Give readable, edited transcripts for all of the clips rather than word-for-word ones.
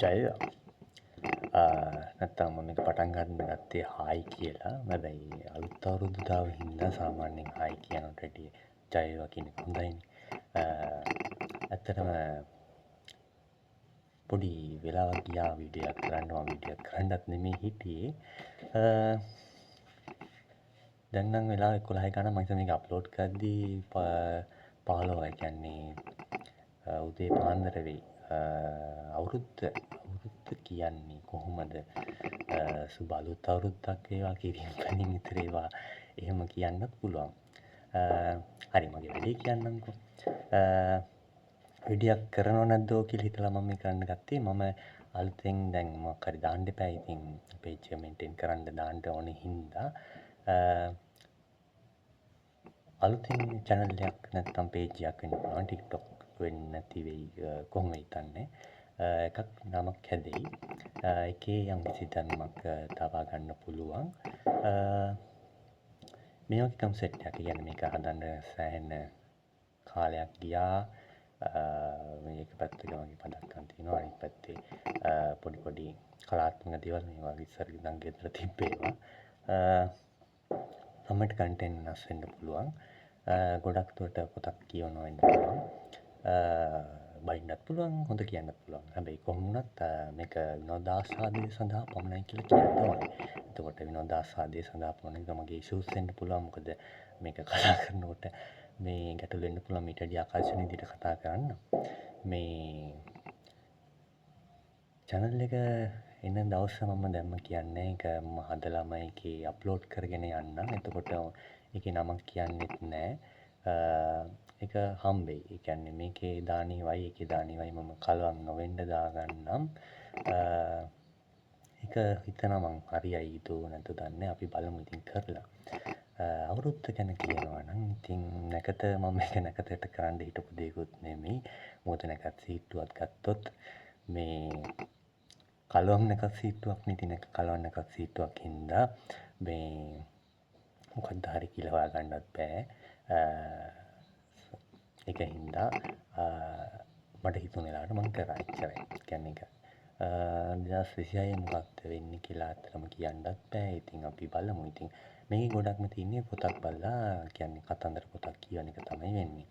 ජය නැත්තම් මම මේක පටන් ගන්න ගත්තේ හායි කියලා. හැබැයි අලුත් අවුරුදු දාව හින්දා සාමාන්‍යයෙන් හායි කියනවට වැඩිය ජය වේවා කියන එක හොඳයිනේ. ඇත්තටම පොඩි වෙලාවක් ගියා වීඩියෝයක් කරන්න. මම වීඩියෝයක් කරන්නත් නෙමෙයි හිටියේ. දැන් නම් වෙලාව 11යි ගණන්. මම හිතුවා මේක අප්ලෝඩ් කරද්දී 15 ඒ කියන්නේ උදේ පාන්දර වෙයි. අවුරුද්ද කියන්නේ කොහොමද සුබ අලුත් අවුරුද්දක් වේවා කිරින් පැණින් ඉතිර ඒවා එහෙම කියන්නත් පුළුවන්. හරි මගේ වැඩේ කියන්නම්කෝ. විඩියක් කරනව නැද්දෝ කියලා හිතලා මම මේ කරන්න ගත්තේ. මම අලුතෙන් දැන් මොකක් හරි දාන්න එපා. ඉතින් පේජ් එක මේන්ටේන් කරන්න දාන්න ඕනේ හින්දා අලුතින් channel එකක් නැත්නම් page එකක් වෙන්න පුළුවන්. TikTok වෙන්න නැති වෙයි කොහොම හිතන්නේ. එකක් නමක් හැදෙයි. එකේ යම් කිසි දැනුමක් තබා ගන්න පුළුවන්. මේ වගේ concept එකක්. කියන්නේ මේක හදන්න සෑහෙන කාලයක් ගියා. මේක පැත්තක මගේ පදක්කම් තියෙනවා. අනිත් පැත්තේ පොඩි පොඩි කලාත්මක දේවල් මේ වගේ ඉස්සර ඉඳන් ගෙදර තිබ්බේවා. සමහරට කන්ටෙන්ට් වෙනස් වෙන්න පුළුවන්. ගොඩක් දුරට පොතක් කියවනවා වෙන්න පුළුවන්. බයින්නත් පුළුවන්, හොඳ කියන්නත් පුළුවන්. හැබැයි කොහොම වුණත් මේක විනෝදාස්වාදය සඳහා පමණයි කියලා කියන්න ඕනේ. එතකොට විනෝදාස්වාදය සඳහා පමණයි මගේ ඉෂුස් වෙන්න පුළුවන්. මොකද මේක කතා කරනකොට මේ ගැටලු වෙන්න පුළුවන්. මීට වඩා ආකර්ෂණීය විදිහට කතා කරන්න. මේ channel එක එන දවස මම දැම්ම කියන්නේ ඒක මම හදලාම ඒකේ අප්ලෝඩ් කරගෙන යන්නම්. එතකොට ඒකේ නමක් කියන්නෙත් නෑ. ඒක හම්බෙයි. ඒ කියන්නේ මේකේ දානේවයි ඒකේ දානේවයි මම කලවම් නොවෙන්න දාගන්නම්. ඒක හිතනවා මං හරියයිද නැද්ද දන්නේ. අපි බලමු ඉතින් කරලා. අවුරුද්ද ගැන කියනවා නම් ඉතින් නැකත මම මේක නැකතට කරන්න හිටපු දෙයක්වත් නෙමෙයි. මොකද නැකත් සීට්ටුවක් ගත්තොත් මේ කලවම් නැකත් සීට්ටුවක් නේ. ඉතින් කලවම් නැකත් සීට්ටුවක් හින්දා මේ මොකක්ද හරි කියලා හොයාගන්නත් බෑ. ඒක හින්දා මට හිතුණ වෙලාවට මං කරා එච්චරයි. කියන්නේ ඒක 2026 මොකක්ද වෙන්නේ කියලා අතරම කියන්නත් බෑ. ඉතින් අපි බලමු. ඉතින් මේකේ ගොඩක්ම තියෙන්නේ පොතක් බලලා කියන්නේ කතන්දර පොතක් කියවන එක තමයි වෙන්නේ.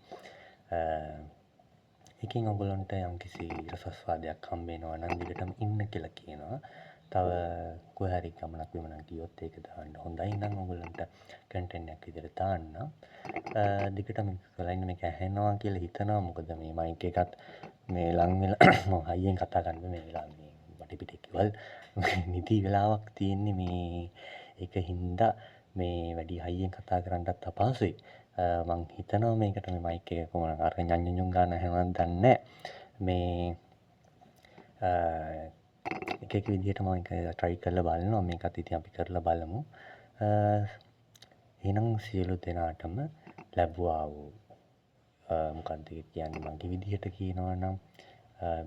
එකකින් ඔයගොල්ලන්ට යම්කිසි රසස්වාදයක් හම්බ වෙනවා නම් දිගටම ඉන්න කියලා කියනවා. තව කොහේ හරි ගමනක් විමනක් ගියොත් ඒක දාන්න හොඳයි නම් ඔයගොල්ලන්ට කන්ටෙන්ට් එකක් විදිහට දාන්න. දිගටම කරලා ඉන්න මේක ඇහෙනවා කියලා හිතනවා. මොකද මේ මයික් එකත් මේ ලං වෙලා මම හයියෙන් කතා කරන්නේ මේ වෙලාවේ මේ වටපිටේ කිව්වල් නිදි වෙලාවක් තියෙන්නේ මේ ඒක හින්දා මේ වැඩි හයියෙන් කතා කරන්නත් අපහසුයි. මං හිතනවා මේකට මේ මයික් එක කොහොමද අර ඤඤ්ඤුම් ගන්න හැමදාම දන්නේ මේ එක විදිහට මම ඒක try කරලා බලනවා. මේකත් ඉතින් අපි කරලා බලමු. එහෙනම් සියලු දෙනාටම ලැබුවා වූ මොකක්ද කියන්නේ මගේ විදිහට කියනවා නම්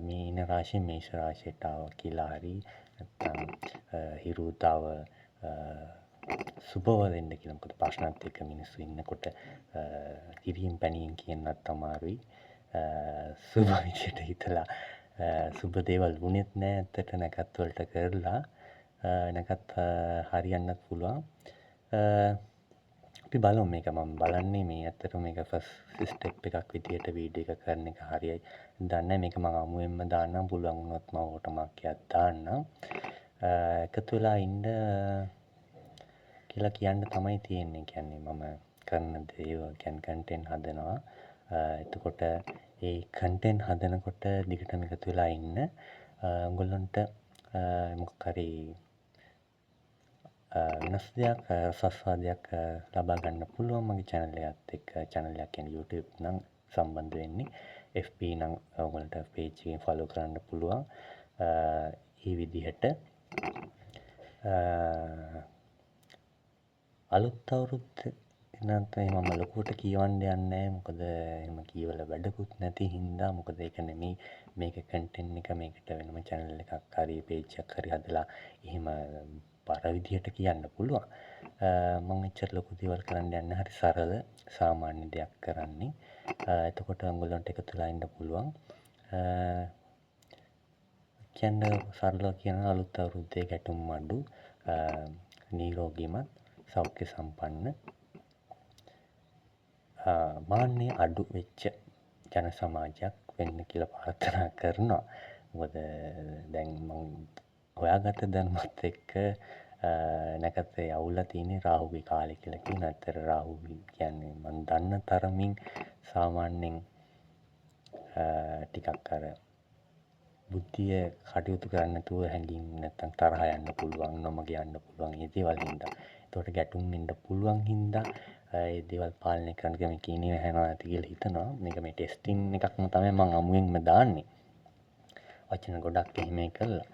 මීන රාශිය මේෂ රාශියට ආවා කියලා හරි නැත්නම් හිරුතාව සුබව වෙන්න කියලා. මොකද ප්‍රශ්නත් එක්ක මිනිස්සු ඉන්නකොට කිරියෙන් පැණියෙන් කියන්නත් අමාරුයි. සුබ විදිහට හිතලා සුබ දේවල් වුණෙත් නෑ. ඇත්තට නැකත් වලට කරලා නැකත් හරියන්නත් පුළුවන්. අපි බලමු මේක මම බලන්නේ මේ ඇත්තටම මේක ෆස්ට් ස්ටෙප් එකක් විදිහට වීඩියෝ එක කරන එක හරියයි දන්නේ. මේක මම අමුවෙන්ම දාන්නම්. පුළුවන් වුණොත් මම වෝටර්මාක් එකක් දාන්නම්. එකතු වෙලා ඉන්න කියලා කියන්න තමයි තියෙන්නේ. කියන්නේ මම කරන දේවල් කියන්නේ කන්ටෙන්ට් හදනවා. එතකොට ඒ කන්ටෙන්ට් හදනකොට දිගටම එකතු වෙලා ඉන්න. ඔයගොල්ලන්ට මොකක් හරි වෙනස් දෙයක් රසස්වාදයක් ලබා ගන්න පුළුවන් මගේ channel එකත් එක්ක. channel එක කියන්නේ YouTube නම් සම්බන්ධ වෙන්නේ. FB නම් ඔයගොල්ලන්ට page එකෙන් follow කරන්න පුළුවන්. මේ විදිහට අලුත් අවුරුද්ද නැත්නම් මම ලොකුවට කියවන්න යන්නේ නැහැ. මොකද එහෙම කියවල වැඩකුත් නැති හින්දා. මොකද ඒක නෙමෙයි මේක කන්ටෙන්ට් එක. මේකට වෙනම channel එකක් හරි page එකක් හරි හදලා එහෙම බර විදිහට කියන්න පුළුවන්. මම එච්චර ලොකු දේවල් කරන්න යන්නේ හරි සරල සාමාන්‍ය දෙයක් කරන්නේ. එතකොට ඔයගොල්ලන්ට එකතු වෙලා ඉන්න පුළුවන්. කියන්න සරලව කියනවා අලුත් අවුරුද්දේ ගැටුම් අඩු නිරෝගීමත් සෞඛ්‍ය සම්පන්න මාන්නේ අඩු වෙච්ච ජන සමාජයක් වෙන්න කියලා ප්‍රාර්ථනා කරනවා. මොකද දැන් මම හොයාගත්ත දැනුමත් එක්ක නැකත අවුල්ලා තියෙන්නේ රාහුගේ කාලේ කියලා කියන. අතර රාහු කියන්නේ මම දන්න තරමින් සාමාන්‍යයෙන් ටිකක් අර බුද්ධිය කටයුතු කරන්න නැතුව හැංගීම් නැත්තම් තරහ යන්න පුළුවන්, නොමග යන්න පුළුවන් ඒ දේවල් හින්දා. ඒතකොට ගැටුම් වෙන්න පුළුවන් හින්දා ඒ දේවල් පාලනය කරන්න ගියාම කීනේ හැනවා නැති කියලා හිතනවා. මේක මේ ටෙස්ටිං එකක්ම තමයි මම අමුයෙන්ම දාන්නේ. වචන ගොඩක් එහෙම කළා.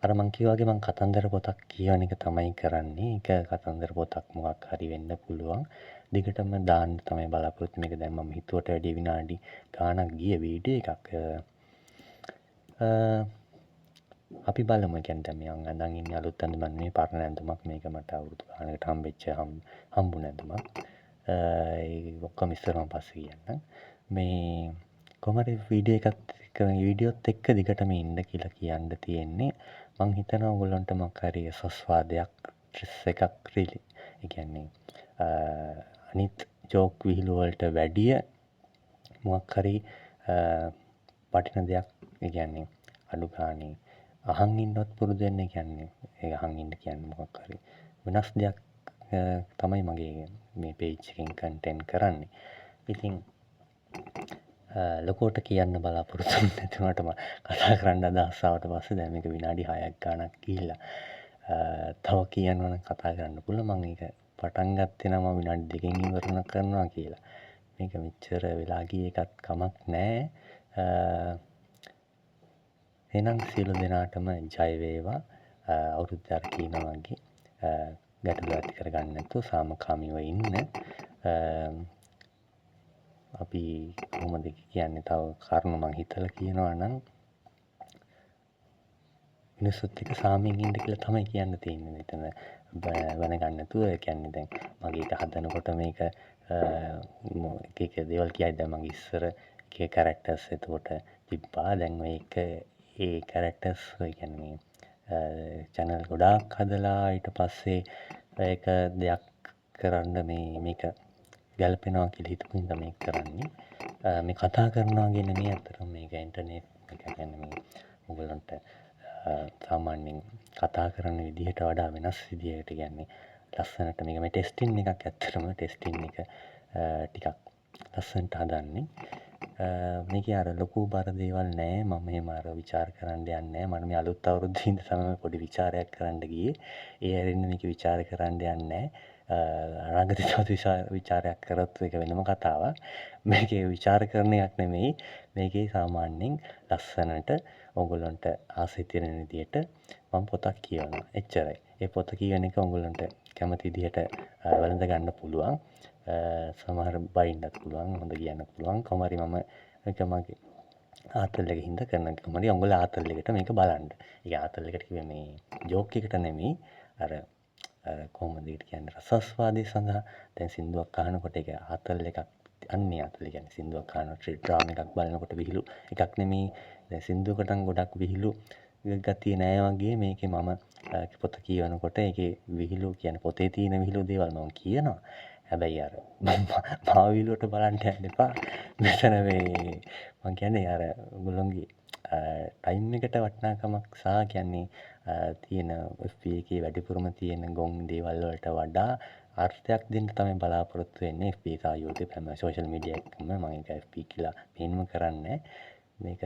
අර මං කිව්වා වගේ මං කතන්දර පොතක් කියවන එක තමයි කරන්නේ. ඒක කතන්දර පොතක් මොකක් හරි වෙන්න පුළුවන්. දිගටම දාන්න තමයි බලාපොරොත්තු. මේක දැන් මම හිතුවට වැඩි විනාඩි ගාණක් ගිය වීඩියෝ එකක්. අපි බලමු. කියන්නේ දැන් මම අඳන් ඉන්නේ අලුත් ඇඳුමක් නෙමෙයි පරණ ඇඳුමක්. මේක මට අවුරුදු ගානකට හම්බෙච්ච හම්බුන ඇඳුමක්. ඒ ඔක්කොම ඉස්සරහම පස්සේ කියන්නම්. මේ කොහමද වීඩියෝත් එක්ක දිගටම ඉන්න කියලා කියන්න තියෙන්නේ. මං හිතනවා ඔයගොල්ලන්ට මොකක් හරි සස්වාදයක් ස්ට්‍රෙස් එකක් රිලි. ඒ කියන්නේ අනිත් ජෝක් විහිළු වලට වැඩිය මොකක් හරි වටින දෙයක්. ඒ කියන්නේ අඩු ගානේ අහන් ඉන්නවත් පුරුදු වෙන්න. කියන්නේ ඒ අහන් ඉන්න කියන්නේ මොකක් හරි වෙනස් දෙයක් තමයි මගේ මේ පේජ් එකෙන් කන්ටෙන්ට් කරන්නේ. ඉතින් ලොකෝට කියන්න බලාපොරොත්තු නැතුනට කතා කරන්න අදහස් ආවට පස්සේ දැන් මේක විනාඩි 6ක් ගානක් ගිහිල්ලා තව කියනවා නම් කතා කරන්න පුළුවන්. මම ඒක පටන් ගත්තේ නම් විනාඩි 2කින් ඉවර කරනවා කියලා. මේක මෙච්චර වෙලා ගිය එකත් කමක් නැහැ. එහෙනම් සියලු දෙනාටම ජය වේවා. අවුරුද්ද අර කියනවා වගේ ගැටලු ඇති කරගන්න නැතුව සාමකාමීව ඉන්න. අපි කොහොමද කියන්නේ තව කරුණු මං හිතලා කියනවා නම් මිනිස්සුත් එක්ක සාමයෙන් ඉන්න කියලා තමයි කියන්න තියෙන්නේ. මෙතන වෙන ගන්න නැතුව. ඒ කියන්නේ දැන් මගේ එක හදනකොට මේක එක දේවල් කියයි. දැන් මගේ ඉස්සර එක කැරක්ටර්ස් එතකොට තිබ්බා. දැන් මේක ඒ කැරක්ටර්ස් ඒ කියන්නේ channel ගොඩාක් හදලා ඊට පස්සේ ඒක දෙයක් කරන්න මේක ගැලපෙනවා කියලා හිතපු හින්දා මේක කරන්නේ. මේ කතා කරනවා කියන මේ අතරම මේක ඉන්ටර්නෙට් එක කියන්නේ මේ ඔයගලන්ට සාමාන්‍යයෙන් කතා කරන විදිහට වඩා වෙනස් විදිහකට කියන්නේ ලස්සනට මේක මේ ටෙස්ටිං එකක්. ඇත්තටම ටෙස්ටිං එක ටිකක් ලස්සනට හදන්නේ. මේකේ අර ලොකු බර දේවල් නැහැ. මම එහෙම අර ਵਿਚාර කරන්න යන්නේ නැහැ. මම මේ අලුත් අවුරුද්දේ ඉඳන් තමයි පොඩි ਵਿਚාරයක් කරන්න ගියේ. ඒ ඇරෙන්න මේක ਵਿਚාර කරන්න යන්නේ නැහැ. අනාගතේ විචාරයක් කරොත් ඒක වෙනම කතාවක්. මේකේ විචාර කරන එකක් නෙමෙයි. මේකේ සාමාන්‍යයෙන් ලස්සනට ඔයගොල්ලන්ට ආසයි තියෙන විදියට මම පොතක් කියවනවා. එච්චරයි. ඒ පොත කියවන එක ඔයගොල්ලන්ට කැමති විදියට වැළඳ ගන්න පුළුවන්. සමහර බයින්නත් පුළුවන්. හොඳ කියන්න පුළුවන්. කොහොම හරි මම ඒක මගේ ආතල් එක හින්දා කරන කොහොම හරි ඔයගොල්ලෝ ආතල් එකට මේක බලන්න. ඒක ආතල් එකට කිව්වේ මේ ජෝක් එකට නෙමෙයි. අර කොහොමද කියන්නේ රසස්වාදයේ සඳහා දැන් සින්දුවක් අහනකොට ඒක ආතල් එකක් අන්නේ ආතල් කියන්නේ සින්දුවක් අහනකොට ඩ්‍රාම එකක් බලනකොට විහිළු එකක් නෙමෙයි. දැන් සින්දුවකට ගොඩක් විහිළු ගතිය නෑ වගේ මේකේ මම පොත කියවනකොට ඒකේ විහිළු කියන්නේ පොතේ තියෙන විහිළු දේවල් මම කියනවා. හැබැයි අර මාව විහිළුවට බලන්න යන්න එපා. මෙතන මේ මම කියන්නේ අර ඔයගොල්ලෝගේ ටයිම් එකට වටිනාකමක් සහ කියන්නේ තියෙන FB එකේ වැඩිපුරම තියෙන ගොන් දේවල් වලට වඩා අර්ථයක් දෙන්න තමයි බලාපොරොත්තු වෙන්නේ. FB සහ YouTube හැම සෝෂල් මීඩියා එකම මම ඒක FB කියලා පේනම කරන්නේ. මේක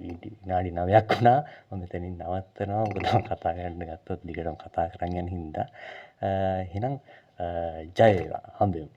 විනාඩි 9ක් වුණා. මම මෙතනින් නවත්තනවා. මොකද මම කතා කරන්න ගත්තොත් දිගටම කතා කරන් යන හින්දා. එහෙනම් ජය වේවා. හම්බෙමු.